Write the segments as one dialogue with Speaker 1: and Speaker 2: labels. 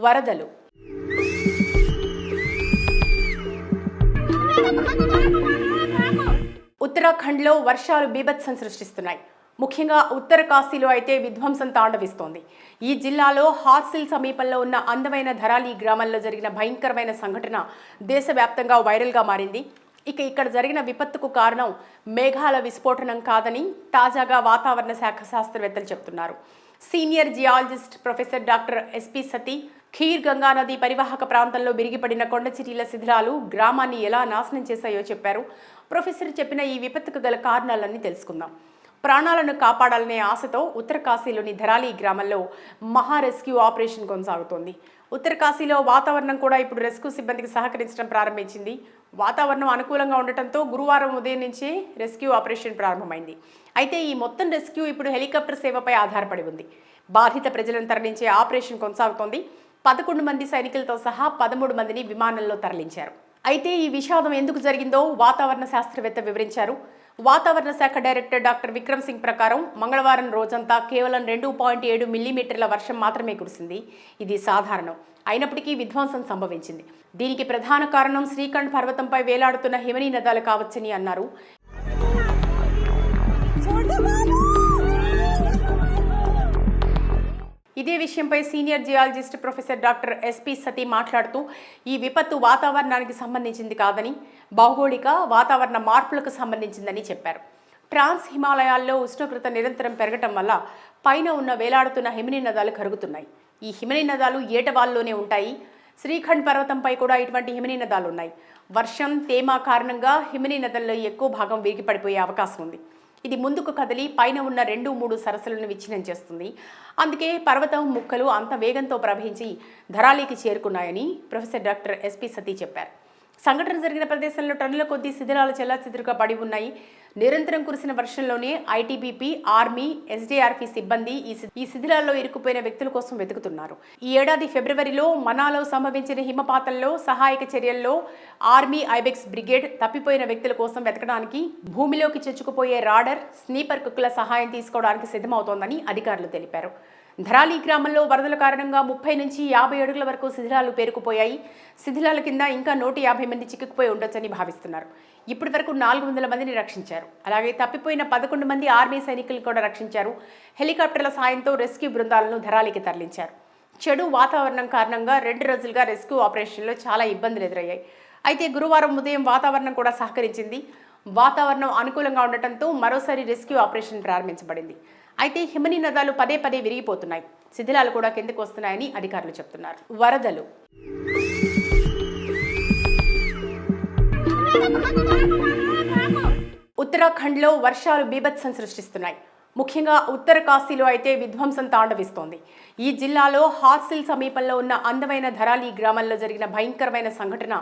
Speaker 1: వరదలు. ఉత్తరాఖండ్లో వర్షాలు బీభత్సం సృష్టిస్తున్నాయి. ముఖ్యంగా ఉత్తర కాశీలో అయితే విధ్వంసం తాండవిస్తోంది. ఈ జిల్లాలో హార్సిల్ సమీపంలో ఉన్న అందమైన ధరాలి గ్రామంలో జరిగిన భయంకరమైన సంఘటన దేశవ్యాప్తంగా వైరల్గా మారింది. ఇక్కడ జరిగిన విపత్తుకు కారణం మేఘాల విస్ఫోటనం కాదని తాజాగా వాతావరణ శాఖ శాస్త్రవేత్తలు చెబుతున్నారు. Senior geologist professor doctor S P Sati Khir Ganga నది పరివాహక ప్రాంతంలో విరిగిపడిన కొండచిటీల శిథిలాలు గ్రామాన్ని ఎలా నాశనం చేశాయో చెప్పారు. ప్రొఫెసర్ చెప్పిన ఈ విపత్తుకు గల కారణాలన్నీ తెలుసుకుందాం. ప్రాణాలను కాపాడాలనే ఆశతో ఉత్తరకాశీలోని ధరాలి గ్రామంలో మహా రెస్క్యూ ఆపరేషన్ కొనసాగుతోంది. ఉత్తరకాశీలో వాతావరణం కూడా ఇప్పుడు రెస్క్యూ సిబ్బందికి సహకరించడం ప్రారంభించింది. వాతావరణం అనుకూలంగా ఉండటంతో గురువారం ఉదయం నుంచే రెస్క్యూ ఆపరేషన్ ప్రారంభమైంది. అయితే ఈ మొత్తం రెస్క్యూ ఇప్పుడు హెలికాప్టర్ సేవపై ఆధారపడి ఉంది. బాధిత ప్రజలను తరలించే ఆపరేషన్ కొనసాగుతోంది. 11 మంది సైనికులతో సహా 13 మందిని విమానంలో తరలించారు. అయితే ఈ విషాదం ఎందుకు జరిగిందో వాతావరణ శాస్త్రవేత్త వివరించారు. వాతావరణ శాఖ డైరెక్టర్ డాక్టర్ విక్రమ్ సింగ్ ప్రకారం మంగళవారం రోజంతా కేవలం 2.7 మిల్లీమీటర్ల వర్షం మాత్రమే కురిసింది. ఇది సాధారణం. అయినప్పటికీ విధ్వంసం సంభవించింది. దీనికి ప్రధాన కారణం శ్రీఖండ్ పర్వతంపై వేలాడుతున్న హిమనీ నదాలు కావచ్చని అన్నారు. ఇదే విషయంపై senior geologist professor doctor S P Sati మాట్లాడుతూ ఈ విపత్తు వాతావరణానికి సంబంధించింది కాదని భౌగోళిక వాతావరణ మార్పులకు సంబంధించిందని చెప్పారు. ట్రాన్స్ హిమాలయాల్లో ఉష్ణోగ్రత నిరంతరం పెరగటం వల్ల పైన ఉన్న వేలాడుతున్న హిమనీ నదాలు కరుగుతున్నాయి. ఈ హిమనీ నదాలు ఏటవాల్లోనే ఉంటాయి. శ్రీఖండ్ పర్వతంపై కూడా ఇటువంటి హిమనీ నదాలు ఉన్నాయి. వర్షం తేమ కారణంగా హిమనీ నదుల్లో ఎక్కువ భాగం విరిగిపడిపోయే అవకాశం ఉంది. ఇది ముందుకు కదిలి పైన ఉన్న 2-3 సరస్సులను విచ్ఛిన్నం చేస్తుంది. అందుకే పర్వతం ముక్కలు అంత వేగంతో ప్రవహించి ధరాలికి చేరుకున్నాయని ప్రొఫెసర్ డాక్టర్ ఎస్పీ సతీ చెప్పారు. సంఘటన జరిగిన ప్రదేశంలో టన్నుల కొద్దీ శిథిలాలు చెల్లాచెదురుగా పడి ఉన్నాయి. నిరంతరం కురిసిన వర్షంలోనే ఐటీబీపీ, ఆర్మీ, ఎస్డీఆర్పీ సిబ్బంది ఈ శిథిలాల్లో ఇరుక్కుపోయిన వ్యక్తుల కోసం వెతుకుతున్నారు. ఈ ఏడాది ఫిబ్రవరిలో మనాలో సంభవించిన హిమపాతంలో సహాయక చర్యల్లో ఆర్మీ ఐబెక్స్ బ్రిగేడ్ తప్పిపోయిన వ్యక్తుల కోసం వెతకడానికి భూమిలోకి చొచ్చుకుపోయే రాడర్, స్నీపర్ కుక్కుల సహాయం తీసుకోవడానికి సిద్ధమవుతోందని అధికారులు తెలిపారు. ధరాలి గ్రామంలో వరదల కారణంగా 30 నుంచి 50 అడుగుల వరకు శిథిలాలు పేరుకుపోయాయి. శిథిలాల కింద ఇంకా 150 మంది చిక్కుకుపోయి ఉండొచ్చని భావిస్తున్నారు. ఇప్పటి వరకు 400 మందిని రక్షించారు. అలాగే తప్పిపోయిన 11 మంది ఆర్మీ సైనికులను కూడా రక్షించారు. హెలికాప్టర్ల సాయంతో రెస్క్యూ బృందాలను ధరాలికి తరలించారు. చెడు వాతావరణం కారణంగా 2 రోజులుగా రెస్క్యూ ఆపరేషన్లో చాలా ఇబ్బందులు ఎదురయ్యాయి. అయితే గురువారం ఉదయం వాతావరణం కూడా సహకరించింది. వాతావరణం అనుకూలంగా ఉండటంతో మరోసారి రెస్క్యూ ఆపరేషన్ ప్రారంభించబడింది. అయితే హిమనీ నదాలు పదే పదే విరిగిపోతున్నాయి. శిథిలాలు కూడా కిందకు వస్తున్నాయని అధికారులు చెబుతున్నారు. వరదలు. ఉత్తరాఖండ్లో వర్షాలు బీభత్సం సృష్టిస్తున్నాయి. ముఖ్యంగా ఉత్తర కాశీలో అయితే విధ్వంసం తాండవిస్తోంది. ఈ జిల్లాలో హార్సిల్ సమీపంలో ఉన్న అందమైన ధరాలి గ్రామంలో జరిగిన భయంకరమైన సంఘటన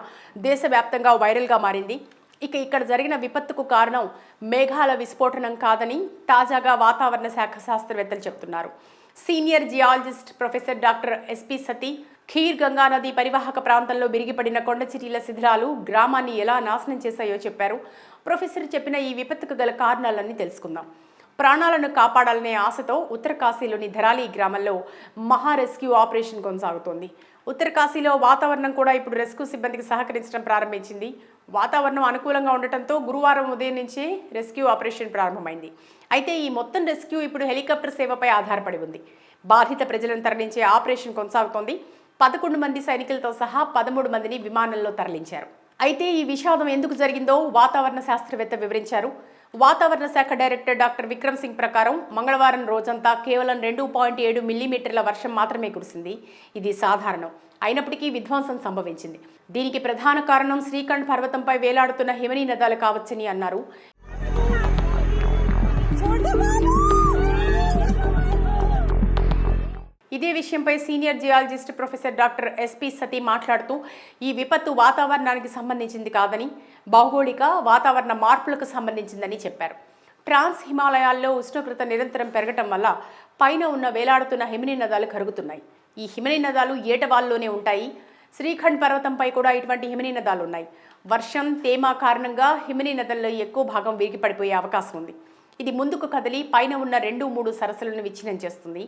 Speaker 1: దేశవ్యాప్తంగా వైరల్గా మారింది. ఇక్కడ జరిగిన విపత్తుకు కారణం మేఘాల విస్ఫోటనం కాదని తాజాగా వాతావరణ శాఖ శాస్త్రవేత్తలు చెబుతున్నారు. Senior geologist professor doctor S P Sati Khir Ganga నది పరివాహక ప్రాంతంలో విరిగిపడిన కొండచిటీల శిథిలాలు గ్రామాన్ని ఎలా నాశనం చేశాయో చెప్పారు. ప్రొఫెసర్ చెప్పిన ఈ విపత్తుకు గల కారణాలన్నీ తెలుసుకుందాం. ప్రాణాలను కాపాడాలనే ఆశతో ఉత్తరకాశీలోని ధరాలి గ్రామంలో మహా రెస్క్యూ ఆపరేషన్ కొనసాగుతోంది. ఉత్తరకాశీలో వాతావరణం కూడా ఇప్పుడు రెస్క్యూ సిబ్బందికి సహకరించడం ప్రారంభించింది. వాతావరణం అనుకూలంగా ఉండటంతో గురువారం ఉదయం నుంచే రెస్క్యూ ఆపరేషన్ ప్రారంభమైంది. అయితే ఈ మొత్తం రెస్క్యూ ఇప్పుడు హెలికాప్టర్ సేవపై ఆధారపడి ఉంది. బాధిత ప్రజలను తరలించే ఆపరేషన్ కొనసాగుతోంది. 11 మంది సైనికులతో సహా 13 మందిని విమానంలో తరలించారు. అయితే ఈ విషాదం ఎందుకు జరిగిందో వాతావరణ శాస్త్రవేత్త వివరించారు. వాతావరణ శాఖ డైరెక్టర్ డాక్టర్ విక్రమ్ సింగ్ ప్రకారం మంగళవారం రోజంతా కేవలం 2.7 మిల్లీమీటర్ల వర్షం మాత్రమే కురిసింది. ఇది సాధారణం. అయినప్పటికీ విధ్వంసం సంభవించింది. దీనికి ప్రధాన కారణం శ్రీఖండ్ పర్వతంపై వేలాడుతున్న హిమనీ నదాలు కావచ్చని అన్నారు. ఇదే విషయంపై senior geologist professor doctor S P Sati మాట్లాడుతూ ఈ విపత్తు వాతావరణానికి సంబంధించింది కాదని భౌగోళిక వాతావరణ మార్పులకు సంబంధించిందని చెప్పారు. ట్రాన్స్ హిమాలయాల్లో ఉష్ణోగ్రత నిరంతరం పెరగటం వల్ల పైన ఉన్న వేలాడుతున్న హిమనీ నదాలు కరుగుతున్నాయి. ఈ హిమనీ నదాలు ఏటవాల్లోనే ఉంటాయి. శ్రీఖండ్ పర్వతంపై కూడా ఇటువంటి హిమనీ నదాలు ఉన్నాయి. వర్షం తేమ కారణంగా హిమనీ నదుల్లో ఎక్కువ భాగం విరిగిపడిపోయే అవకాశం ఉంది. ఇది ముందుకు కదిలి పైన ఉన్న 2-3 సరస్సులను విచ్ఛిన్నం చేస్తుంది.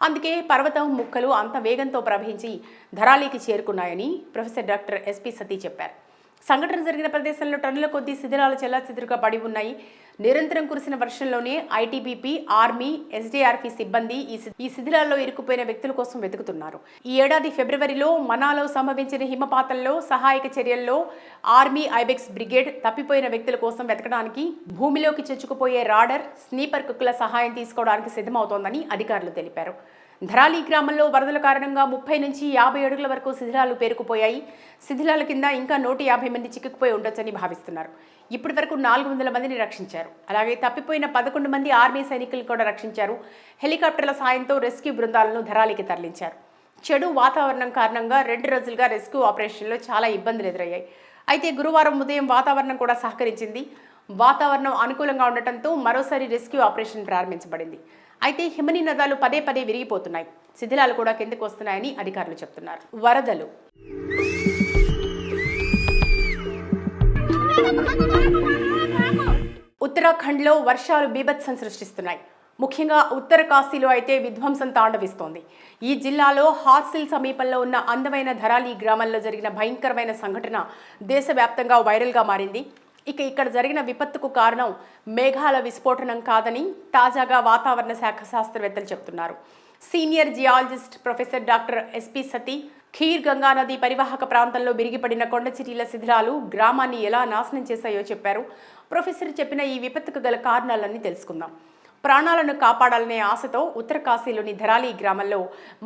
Speaker 1: అందుకే పర్వతం ముక్కలు అంత వేగంతో ప్రవహించి ధరాలికి చేరుకున్నాయని ప్రొఫెసర్ డాక్టర్ ఎస్పీ సతీ చెప్పారు. సంఘటన జరిగిన ప్రదేశంలో టన్నుల కొద్దీ శిథిలాలు చెల్లాచెదురుగా పడి ఉన్నాయి. నిరంతరం కురిసిన వర్షంలోనే ఐటీబీపీ, ఆర్మీ, ఎస్డీఆర్ఎఫ్ సిబ్బంది ఈ శిథిలాల్లో ఇరుక్కుపోయిన వ్యక్తుల కోసం వెతుకుతున్నారు. ఈ ఏడాది ఫిబ్రవరిలో మనాలో సంభవించిన హిమపాతంలో సహాయక చర్యల్లో ఆర్మీ ఐబెక్స్ బ్రిగేడ్ తప్పిపోయిన వ్యక్తుల కోసం వెతకడానికి భూమిలోకి చొచ్చుకుపోయే రాడర్, స్నీపర్ కుక్కుల సహాయం తీసుకోవడానికి సిద్ధమవుతోందని అధికారులు తెలిపారు. ధరాలి గ్రామంలో వరదల కారణంగా 30 నుంచి 50 అడుగుల వరకు శిథిలాలు పేరుకుపోయాయి. శిథిలాల కింద ఇంకా 150 మంది చిక్కుకుపోయి ఉండొచ్చని భావిస్తున్నారు. ఇప్పటి వరకు 400 మందిని రక్షించారు. అలాగే తప్పిపోయిన 11 మంది ఆర్మీ సైనికులను కూడా రక్షించారు. హెలికాప్టర్ల సాయంతో రెస్క్యూ బృందాలను ధరాలికి తరలించారు. చెడు వాతావరణం కారణంగా 2 రోజులుగా రెస్క్యూ ఆపరేషన్లో చాలా ఇబ్బందులు ఎదురయ్యాయి. అయితే గురువారం ఉదయం వాతావరణం కూడా సహకరించింది. వాతావరణం అనుకూలంగా ఉండటంతో మరోసారి రెస్క్యూ ఆపరేషన్ ప్రారంభించబడింది. అయితే హిమనీ నదాలు పదే పదే విరిగిపోతున్నాయి. శిథిలాలు కూడా కిందకు వస్తున్నాయని అధికారులు చెప్తున్నారు. వరదలు ఉత్తరాఖండ్లో వర్షాలు బీభత్సం సృష్టిస్తున్నాయి. ముఖ్యంగా ఉత్తర కాశీలో అయితే విధ్వంసం తాండవిస్తోంది. ఈ జిల్లాలో హార్సిల్ సమీపంలో ఉన్న అందమైన ధరాలి గ్రామంలో జరిగిన భయంకరమైన సంఘటన దేశవ్యాప్తంగా వైరల్గా మారింది. ఇక్కడ జరిగిన విపత్తుకు కారణం మేఘాల విస్ఫోటనం కాదని తాజాగా వాతావరణ శాఖ శాస్త్రవేత్తలు చెబుతున్నారు. Senior geologist professor doctor S P Sati Khir Ganga నది పరివాహక ప్రాంతంలో విరిగిపడిన కొండచిటీల శిథిలాలు గ్రామాన్ని ఎలా నాశనం చేశాయో చెప్పారు. ప్రొఫెసర్ చెప్పిన ఈ విపత్తుకు గల కారణాలన్నీ తెలుసుకుందాం. ప్రాణాలను కాపాడాలనే ఆశతో ఉత్తరకాశీలోని ధరాలి గ్రామంలో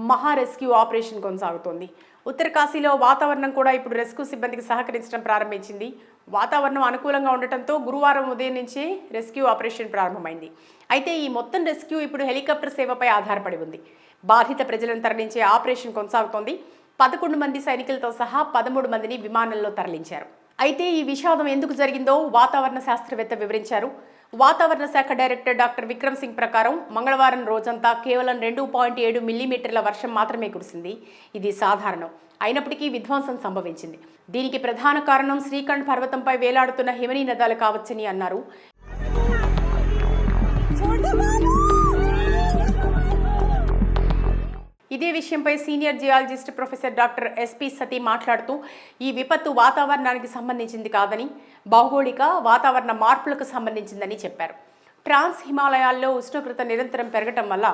Speaker 1: మహా రెస్క్యూ ఆపరేషన్ కొనసాగుతోంది. ఉత్తరకాశీలో వాతావరణం కూడా ఇప్పుడు రెస్క్యూ సిబ్బందికి సహకరించడం ప్రారంభించింది. వాతావరణం అనుకూలంగా ఉండటంతో గురువారం ఉదయం నుంచే రెస్క్యూ ఆపరేషన్ ప్రారంభమైంది. అయితే ఈ మొత్తం రెస్క్యూ ఇప్పుడు హెలికాప్టర్ సేవపై ఆధారపడి ఉంది. బాధిత ప్రజలను తరలించే ఆపరేషన్ కొనసాగుతోంది. 11 మంది సైనికులతో సహా 13 మందిని విమానంలో తరలించారు. అయితే ఈ విషాదం ఎందుకు జరిగిందో వాతావరణ శాస్త్రవేత్త వివరించారు. వాతావరణ శాఖ డైరెక్టర్ డాక్టర్ విక్రమ్ సింగ్ ప్రకారం మంగళవారం రోజంతా కేవలం 2.7 మిల్లీమీటర్ల వర్షం మాత్రమే కురిసింది. ఇది సాధారణం. అయినప్పటికీ విధ్వంసం సంభవించింది. దీనికి ప్రధాన కారణం శ్రీఖండ్ పర్వతంపై వేలాడుతున్న హిమనీ నదాలు కావచ్చని అన్నారు. ఇదే విషయంపై senior geologist professor doctor S P Sati మాట్లాడుతూ ఈ విపత్తు వాతావరణానికి సంబంధించింది కాదని, భౌగోళిక వాతావరణ మార్పులకు సంబంధించిందని చెప్పారు. ట్రాన్స్ హిమాలయాల్లో ఉష్ణోగ్రత నిరంతరం పెరగటం వల్ల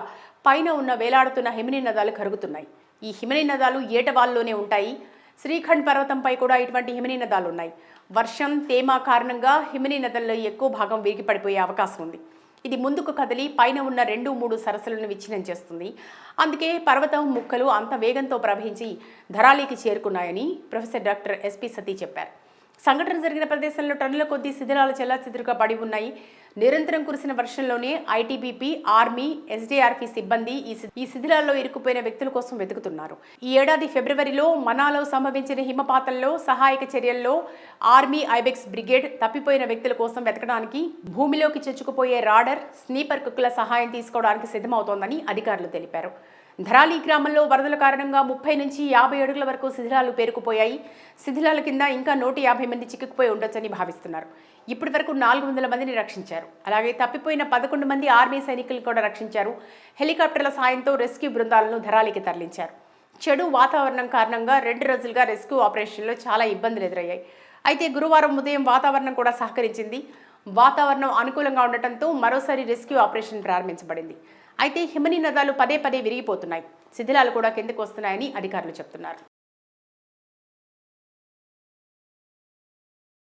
Speaker 1: పైన ఉన్న వేలాడుతున్న హిమనీ నదాలు కరుగుతున్నాయి. ఈ హిమనీ నదాలు ఏటవాల్లోనే ఉంటాయి. శ్రీఖండ్ పర్వతంపై కూడా ఇటువంటి హిమనీ నదాలు ఉన్నాయి. వర్షం, తేమ కారణంగా హిమనీ నదుల్లో ఎక్కువ భాగం విరిగిపడిపోయే అవకాశం ఉంది. ఇది ముందుకు కదిలి పైన ఉన్న 2-3 సరస్సులను విచ్ఛిన్నం చేస్తుంది. అందుకే పర్వతం ముక్కలు అంత వేగంతో ప్రవహించి ధరాలికి చేరుకున్నాయని ప్రొఫెసర్ డాక్టర్ ఎస్పీ సతీ చెప్పారు. సంఘటన జరిగిన ప్రదేశంలో టన్నుల కొద్దీ శిథిలాలు చెల్లాచెదురుగా పడి ఉన్నాయి. నిరంతరం కురిసిన వర్షంలోనే ఐటీబీపీ, ఆర్మీ, ఎస్డీఆర్ఎఫ్ సిబ్బంది ఈ శిథిలాల్లో ఇరుక్కుపోయిన వ్యక్తుల కోసం వెతుకుతున్నారు. ఈ ఏడాది ఫిబ్రవరిలో మనాలో సంభవించిన హిమపాతంలో సహాయక చర్యల్లో ఆర్మీ ఐబెక్స్ బ్రిగేడ్ తప్పిపోయిన వ్యక్తుల కోసం వెతకడానికి భూమిలోకి చొచ్చుకుపోయే రాడర్, స్నీపర్ కుక్కుల సహాయం తీసుకోవడానికి సిద్ధమవుతోందని అధికారులు తెలిపారు. ధరాలి గ్రామంలో వరదల కారణంగా 30 నుంచి 50 అడుగుల వరకు శిథిలాలు పేరుకుపోయాయి. శిథిలాల కింద ఇంకా 150 మంది చిక్కుకుపోయి ఉండొచ్చని భావిస్తున్నారు. ఇప్పటి వరకు 400 మందిని రక్షించారు. అలాగే తప్పిపోయిన 11 మంది ఆర్మీ సైనికులను కూడా రక్షించారు. హెలికాప్టర్ల సాయంతో రెస్క్యూ బృందాలను ధరాలికి తరలించారు. చెడు వాతావరణం కారణంగా 2 రోజులుగా రెస్క్యూ ఆపరేషన్లో చాలా ఇబ్బందులు ఎదురయ్యాయి. అయితే గురువారం ఉదయం వాతావరణం కూడా సహకరించింది. వాతావరణం అనుకూలంగా ఉండటంతో మరోసారి రెస్క్యూ ఆపరేషన్ ప్రారంభించబడింది. అయితే హిమనీ నదాలు పదే పదే విరిగిపోతున్నాయి. శిథిలాలు కూడా కిందకు వస్తున్నాయని అధికారులు చెప్తున్నారు.